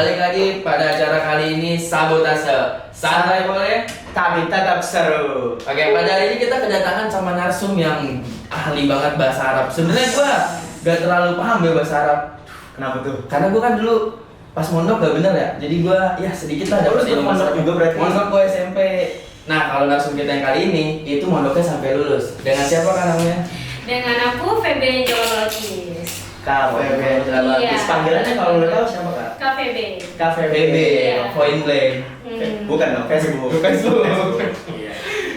balik lagi pada acara kali ini Sabotase. Santai boleh, Tapi tetap seru. Oke, pada hari ini kita kedatangan sama narsum yang ahli banget bahasa Arab. Sebenarnya gua gak terlalu paham ya bahasa Arab. Kenapa tuh? Karena gua kan dulu pas mondok gak bener ya. Jadi gua ya sedikit lah dapat ilmu mondok juga berarti. Mondok gua SMP. Nah, kalau narsum kita yang kali ini itu mondoknya sampai lulus. Dengan siapa kan namanya? Dengan aku VB Jololokis. KVB. Iya. Panggilannya kalau boleh tahu siapa kak? KVB. KVB. BB, Iya. point blank. Bukan dong, Facebook. Facebook. Iya.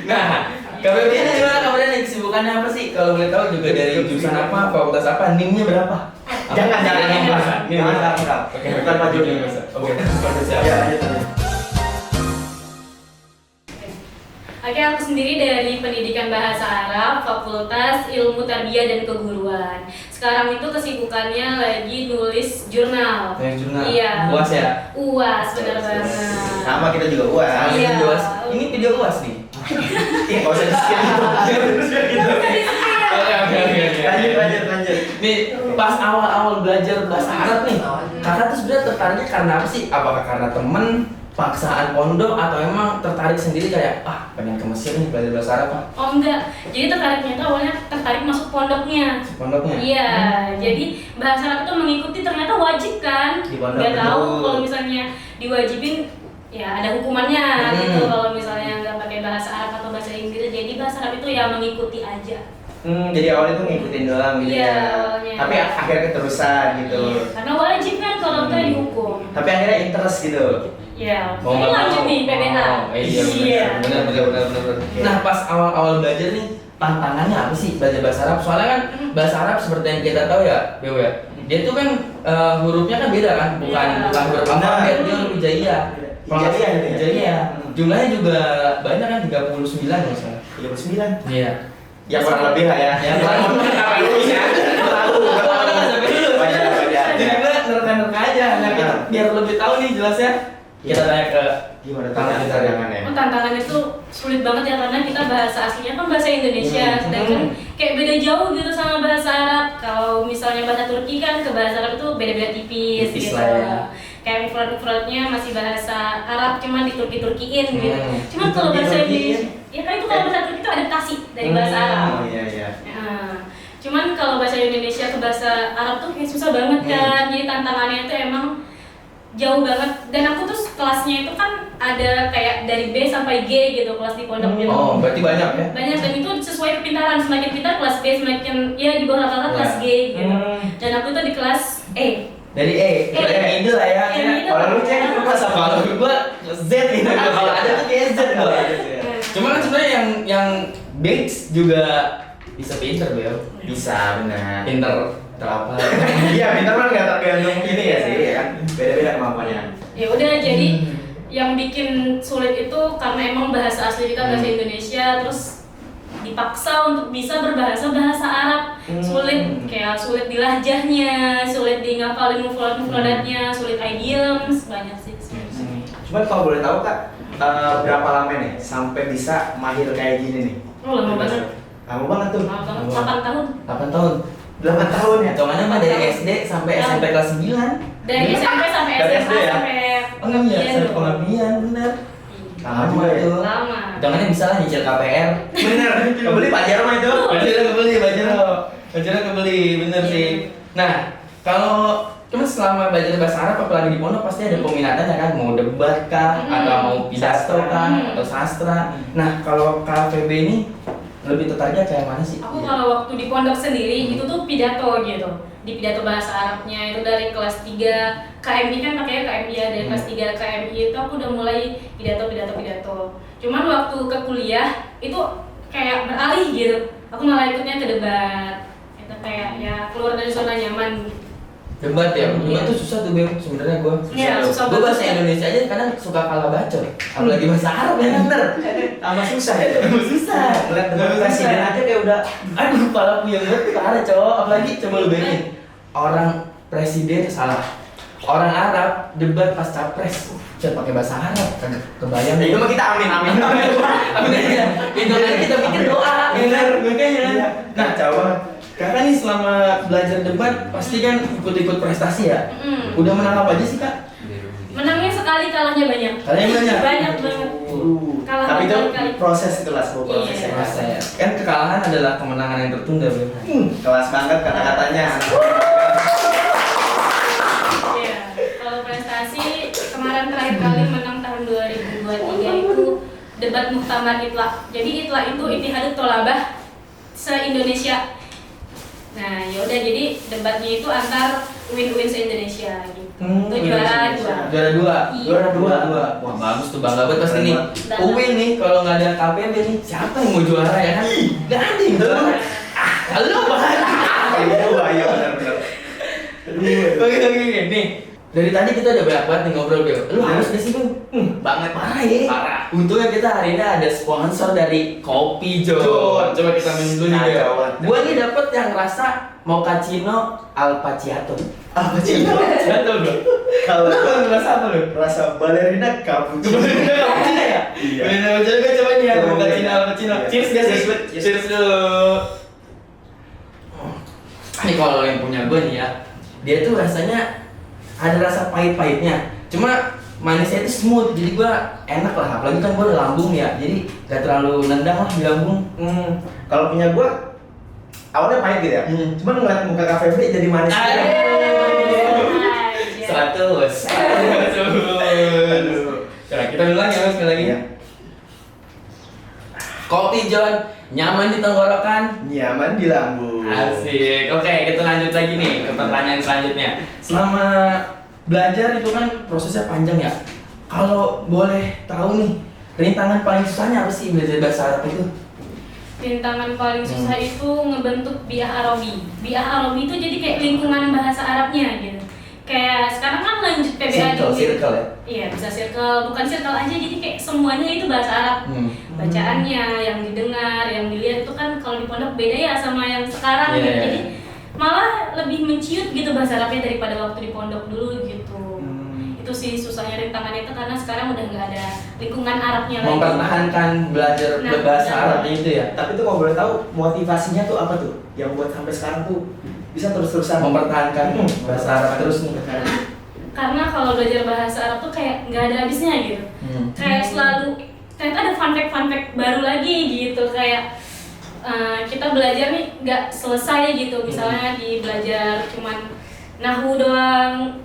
Nah, KBB ini gimana kabarnya nih? Kesibukannya apa sih? Kalau boleh tahu juga dari jurusan apa, fakultas apa, NIM-nya berapa? Jangan bahas. Jangan bahas. Oke, Bukan maju nih. Oke, fakultas Ya, apa? lanjut. Oke, aku sendiri dari Pendidikan Bahasa Arab, Fakultas Ilmu Tarbiyah dan Keguruan. Sekarang itu kesibukannya lagi nulis jurnal. Yang jurnal. Iya. UAS ya? UAS, benar banget. Sama kita juga UAS. Sama Iya. video UAS. Ini video UAS nih. Ih, nggak usah di-skip gitu. Oke. Lanjut. Nih, pas awal-awal belajar bahasa Arab nih, kakak tuh sebenarnya tertariknya karena apa sih? Apakah karena temen, paksaan pondok, atau emang tertarik sendiri kayak pengen ke Mesir nih belajar bahasa Arab Pak? Oh enggak, jadi tertariknya itu awalnya tertarik masuk pondoknya. Pondoknya? Iya, jadi bahasa Arab itu mengikuti ternyata wajib kan? Di pondok Nggak tahu betul. kalau misalnya diwajibin ya ada hukumannya gitu kalau misalnya nggak pakai bahasa Arab atau bahasa Inggris. Jadi bahasa Arab itu ya mengikuti aja. Jadi awalnya tuh ngikutin doang gitu Iya, ya. awalnya. Tapi akhirnya keterusan gitu. Iya, karena wajib kan kalau kita dihukum. Tapi akhirnya interest gitu. Ya, Mau ini nggak lanjut mau. nih PPH. Oh, iya benar. Nah, pas awal-awal belajar nih tantangannya apa sih belajar bahasa Arab? Soalnya kan bahasa Arab seperti yang kita tahu ya, Beo ya. Dia tuh kan hurufnya kan beda kan, bukan Iya. huruf alfabet, dia huruf hijaiyah. Hijaiyah gitu ya? Hijaiyah. Jumlahnya juga banyak kan 39 misalnya. 39. Iya. Ya kurang lebih lah ya. Ya, kurang lebih. Tahu. Jadi gue nerka-nerka aja. Nah, kita biar lebih tahu nih jelasnya. Kita tanya ke Gimana Tangan kita tantangannya? Oh, tantangannya itu sulit banget ya karena kita bahasa aslinya kan bahasa Indonesia, sedangkan kayak beda jauh gitu sama bahasa Arab. Kalau misalnya bahasa Turki kan ke bahasa Arab itu beda-beda tipis Tipis gitu. lah ya. Kayak mufrad-mufradnya masih bahasa Arab cuman diturki-turkiin gitu. Cuman kalau bahasa Diturki-turkiin? Indonesia, ya kan itu kalau bahasa Turki itu adaptasi dari bahasa Arab. Oh iya. Nah, cuman kalau bahasa Indonesia ke bahasa Arab tuh kayak susah banget kan. Jadi tantangannya itu emang jauh banget. Dan aku tuh kelasnya itu kan ada kayak dari B sampai G gitu kelas di pondok gitu. Oh, berarti banyak ya? Banyak dan itu sesuai kepintaran. Semakin pintar kelas B, semakin ya di bawah rata-rata kelas G gitu. Dan aku tuh di kelas E. Dari yang ide lah ya. Yang ide. Kalau lu cek itu pas apa? Kalau gue Z gitu. Kalau ada tuh kayak Z gua. Cuma kan sebenarnya yang Bates juga bisa pinter Bel. Bisa benar. Pinter apa? Iya, pintar kan nggak tergantung ini ya sih kan. Beda-beda kemampuannya. Ya udah jadi yang bikin sulit itu karena emang bahasa asli kita bahasa Indonesia terus dipaksa untuk bisa berbahasa bahasa Arab. Sulit kayak sulit di lahjahnya, sulit di ngapalin mufradatnya, sulit idioms, banyak sih. Cuman kalau boleh tahu kak, berapa lama nih sampai bisa mahir kayak gini nih? Oh, lama banget. Lama banget tuh. Lama banget, 8 tahun. 8 tahun. 8 tahun ya? Hitungannya mah dari SD sampai SMP kelas 9. Dari SMP sampai Dari SMA SD ya? sampai Oh iya, iya sampai dong. pengabdian bener. Lama juga ya? tuh. Lama. Hitungannya bisa lah nyicil KPR. Bener, kebeli Pajar mah itu. Bajarnya kebeli, bener sih. Nah, kalau cuma selama belajar bahasa Arab apalagi di pondok pasti ada peminatannya kan, mau debat kah, atau mau pidato kah, atau sastra. Nah, kalau KVB ini lebih tertariknya kayak mana sih? Aku kalau waktu di pondok sendiri itu tuh pidato gitu. Di pidato bahasa Arabnya itu dari kelas 3 KMI kan pakainya KMI ya, dari kelas 3 KMI itu aku udah mulai pidato. Cuman waktu ke kuliah itu kayak beralih gitu. Aku malah ikutnya ke debat. Itu kayak ya keluar dari zona nyaman gitu. Debat ya, debat Iya. tuh susah tuh Beb sebenarnya gue. Iya, susah Gue banget. bahasa Indonesia aja kadang suka kalah bacot, apalagi bahasa Arab ya bener. Tambah susah ya tuh. Susah. Lihat debat presiden aja kayak udah. Aduh, kepala puyeng banget parah cowok. Apalagi coba lu bayangin orang presiden salah, orang Arab debat pas capres, jangan pakai bahasa Arab, kagak kebayang. Ya itu mah kita amin. Amin aja. Itu kan kita pikir doa, bener makanya. Iya. Nah, coba kakak nih selama belajar debat pasti kan ikut-ikut prestasi ya. Udah menang apa aja sih kak? sekali, kalahnya banyak. Kalahnya banyak? Banyak banget. Kalah Tapi itu berkali-kali. proses itu lah, sebuah proses Iya. ya. Proses. Kan kekalahan adalah kemenangan yang tertunda, Bro. Kelas banget kata-katanya. Iya. Kalau prestasi kemarin terakhir kali menang tahun 2023 itu debat Muktamar Itlaq. Jadi Itlaq itu Ittihadut Tholabah se-Indonesia. Nah, yaudah jadi debatnya itu antar UIN se-Indonesia gitu. Itu juara dua. Juara dua. Iya. Juara dua. Wah bagus tuh, bangga banget pasti nih. Keren UIN nih kalau nggak ada KPB nih, siapa yang mau juara ya kan? Nggak ada yang juara. Halo banget. Iya benar-benar. Oke, nih. Dari tadi kita udah banyak banget nih ngobrol, Bel. Lu harus gak sih, Bel? Banget. Parah ya. Parah. Untungnya kita hari ini ada sponsor dari Kopi Jon. Jon. Coba kita minum dulu nih, Nah, Bel. coba. Gua nih dapet yang rasa mochaccino al macchiato. Apa sih? Macchiato, Bro. Kalau Lu rasa apa, lu? rasa balerina cappuccino. Cappuccino ya? Iya. Balerina macchiato kan coba nih ya, Coba, mochaccino iya. al macchiato. Iya. Cheers guys. Cheers, Bud. Cheers dulu. Ini kalau yang punya gue nih ya, dia tuh rasanya ada rasa pahit-pahitnya. Cuma manisnya itu smooth, jadi gue enak lah. Apalagi kan gue udah lambung ya, jadi gak terlalu nendang lah di lambung. Kalau punya gua awalnya pahit gitu ya. Cuman ngeliat muka Kak Febri jadi manis. Aduh. Iya. 100. Coba kita duluan ya sekali lagi. Iya. Kopi Jon, nyaman di tenggorokan. Nyaman di lambung. Asik. Oke, kita lanjut lagi nih ke pertanyaan selanjutnya. Selama belajar itu kan prosesnya panjang ya. Kalau boleh tahu nih, rintangan paling susahnya apa sih belajar bahasa Arab itu? Rintangan paling susah itu ngebentuk biah Arabi. Biah Arabi itu jadi kayak lingkungan bahasa Arabnya gitu. Kayak sekarang kan lanjut PBA Circle ya. Iya, bisa circle, bukan circle aja, jadi kayak semuanya itu bahasa Arab. Bacaannya, yang didengar, yang dilihat itu kan kalau di pondok beda ya sama yang sekarang Iya, gitu. iya. Jadi malah lebih menciut gitu bahasa Arabnya daripada waktu di pondok dulu gitu. Itu sih susahnya rintangannya itu karena sekarang udah nggak ada lingkungan Arabnya lagi. Mempertahankan belajar Nah, bahasa benar. Arabnya itu ya. Tapi tuh kalau boleh tahu motivasinya tuh apa tuh? Yang buat sampai sekarang tuh bisa terus-terusan Mempertahankan bahasa Arab terus nih. Karena kalau belajar bahasa Arab tuh kayak nggak ada habisnya gitu. Kayak selalu ternyata ada fun fact baru lagi gitu, kayak kita belajar nih nggak selesai gitu, misalnya di belajar cuman nahu doang,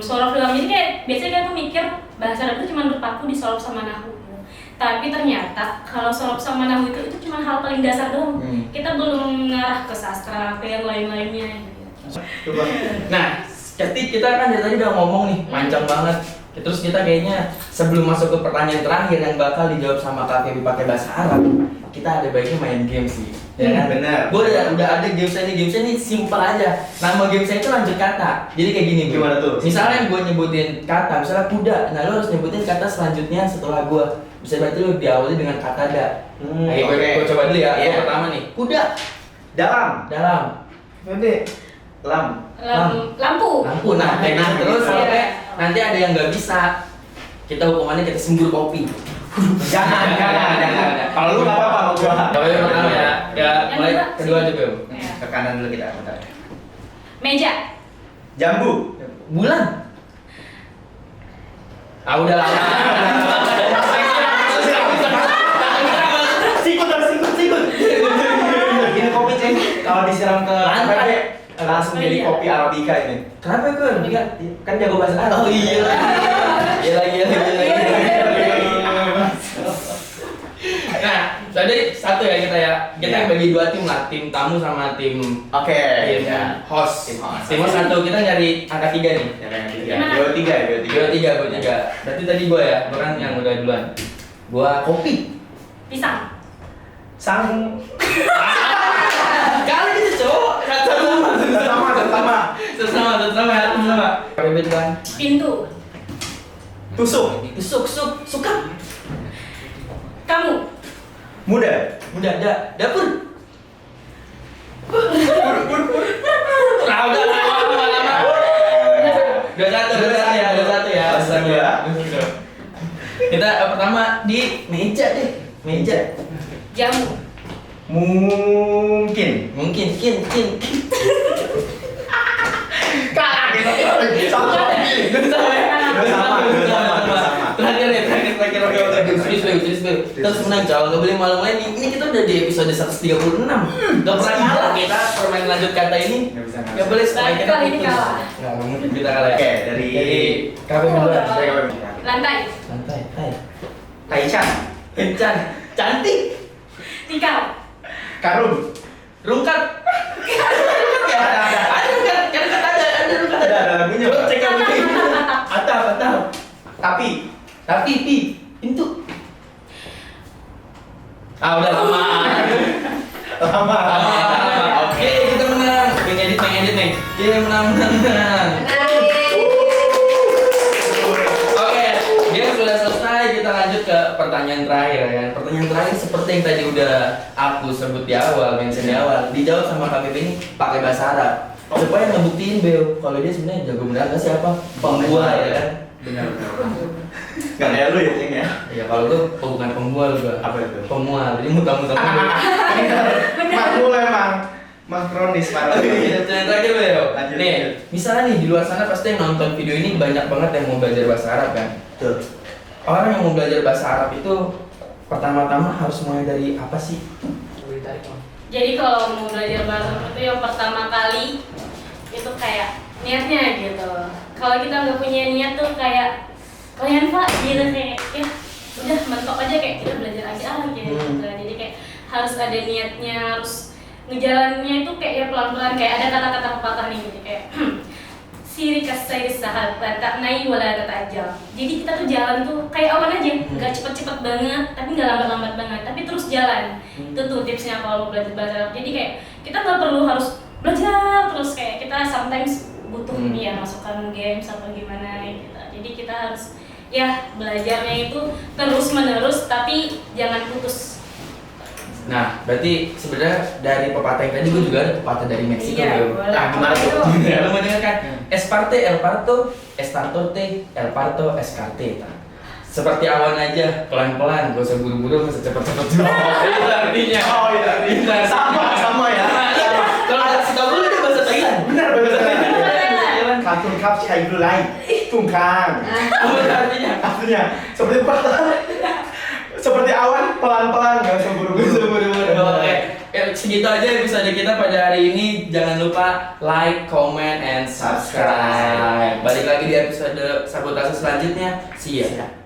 sorof doang, jadi kayak biasanya kita tuh mikir bahasa Arab itu cuma berpaku di sorof sama nahu gitu. Tapi ternyata kalau sorof sama nahu itu cuma hal paling dasar doang, kita belum ngarah ke sastra, ke yang lain-lainnya gitu. Coba. Nah, kita kan dari tadi udah ngomong nih, panjang banget. Terus kita kayaknya sebelum masuk ke pertanyaan terakhir yang bakal dijawab sama Kak Feby pakai bahasa Arab, kita ada baiknya main game sih. Ya kan? Benar. Gue udah ada gamesnya nih simpel aja. Nama gamesnya itu lanjut kata. Jadi kayak gini, Gimana tuh? Misalnya gue nyebutin kata, misalnya kuda. Nah, lo harus nyebutin kata selanjutnya setelah gue. Bisa berarti lo diawali dengan kata da. Ayo gue coba dulu ya. Yang pertama nih, kuda. Dalam. Febri. Lampu. Lampu. Nah, kayak gitu terus sampai nanti ada yang nggak bisa. Kita hukumannya kita sembur kopi. Jangan. Kalau lu nggak apa-apa sama gua. Coba yang pertama ya. Ya, Yang mulai kedua, kedua sini. aja, Bel. Ya. Ke kanan dulu kita. Bentar. Meja. Jambu. Bulan. Ah, udah lah. Sikut. Ini kopi ceng. Kalau disiram ke Lantai. langsung jadi kopi arabica ini. Kenapa gue? Kan jago bahasa Arab. Oh iya lagi. Iya lagi. Nah, jadi satu ya kita ya. Kita Iya. bagi dua tim lah, tim tamu sama tim Oke. tim Ya. host. Tim host. Tim host satu kita nyari angka 3 nih. Yang tiga. Gimana? Dua tiga. Dua tiga. Berarti tadi gua ya, gua kan yang udah duluan. Gua kopi. Pisang. Sang. Kali gitu cowok. Sama. Sama. Bebet kan. Pintu. Tusuk. Suka. Kamu. Muda. Udah, dapur. Udah lama. Dua satu ya. Kita pertama di meja deh. Meja. Jamu. Mungkin. Kin. Kalah gitu. Sama. Terus menang cow, nggak boleh malu-maluin. Ini kita udah di episode 136. Nggak pernah kalah kita permain lanjut kata ini. Nggak boleh sekali kita Kali ini putus. kalah. Nggak mungkin kita kalah ya. Oke, dari KP duluan. dari KP. Lantai. Santai, hai. Taichan, Kencan, cantik, Tikar. Karun, rungkat. Ada rungkat, kan ada rungkat. ada lagunya. Coba Pak. cek lagunya. Atap. Tapi pintu. Udah lama. Lama. Oke, kita menang. Mengedit nih. Dia menang. Oke, dia sudah selesai. Kita lanjut ke pertanyaan terakhir ya. Pertanyaan terakhir seperti yang tadi udah aku sebut di awal, mention di awal. Dijawab sama KPP ini pakai bahasa Arab. Supaya ngebuktiin Beo kalau dia sebenarnya jago benar nggak siapa? Pembual ya kan? Benar. Gak kayak lu ya, Ceng ya? Ya kalau tuh bukan pembual gua. Apa itu? Pemual. Jadi muter-muter dulu. Makmul emang. Mas kronis parah. Yang terakhir Beo. Lanjut. Nih, misalnya nih di luar sana pasti yang nonton video ini banyak banget yang mau belajar bahasa Arab kan? Betul. Orang yang mau belajar bahasa Arab itu pertama-tama harus mulai dari apa sih? Jadi kalau mau belajar bahasa Arab itu yang pertama kali itu kayak niatnya gitu. Kalau kita nggak punya niat tuh kayak kalian Pak gitu kayak ya udah mentok aja kayak kita belajar aja gitu. Jadi kayak harus ada niatnya, harus ngejalannya itu kayak ya pelan-pelan kayak ada kata-kata pepatah nih gitu kayak siri kasai sahat tak naik wala tatajal. Jadi kita tuh jalan tuh kayak awan aja, nggak cepet-cepet banget, tapi nggak lambat-lambat banget, tapi terus jalan. Itu tuh tipsnya kalau mau belajar bahasa Arab. Jadi kayak kita nggak perlu harus belajar terus kayak kita sometimes butuh ya masukan games atau gimana gitu. Jadi kita harus ya belajarnya itu terus menerus tapi jangan putus. Nah, berarti sebenarnya dari pepatah yang tadi gue juga ada pepatah dari Meksiko. Iya, Beo. boleh. Nah, gimana tuh? Ayo. Ya, lu mau dengar kan? Esparte el parto, estartorte, el parto escarte. Seperti awan aja, pelan-pelan, gak usah buru-buru, gak usah cepet-cepet juga. Itu artinya. Oh, itu artinya. Sama ya. Kalau kasih tau dulu itu bahasa Thailand. Benar, benar. Thailand. Kartun kap si Aidu lain. Tungkang. Apa artinya? Artinya seperti apa? Seperti awan pelan-pelan, gak usah buru-buru. Oke, ya, segitu aja episode kita pada hari ini. Jangan lupa like, comment, and subscribe. Balik lagi di episode sabotase selanjutnya. See ya.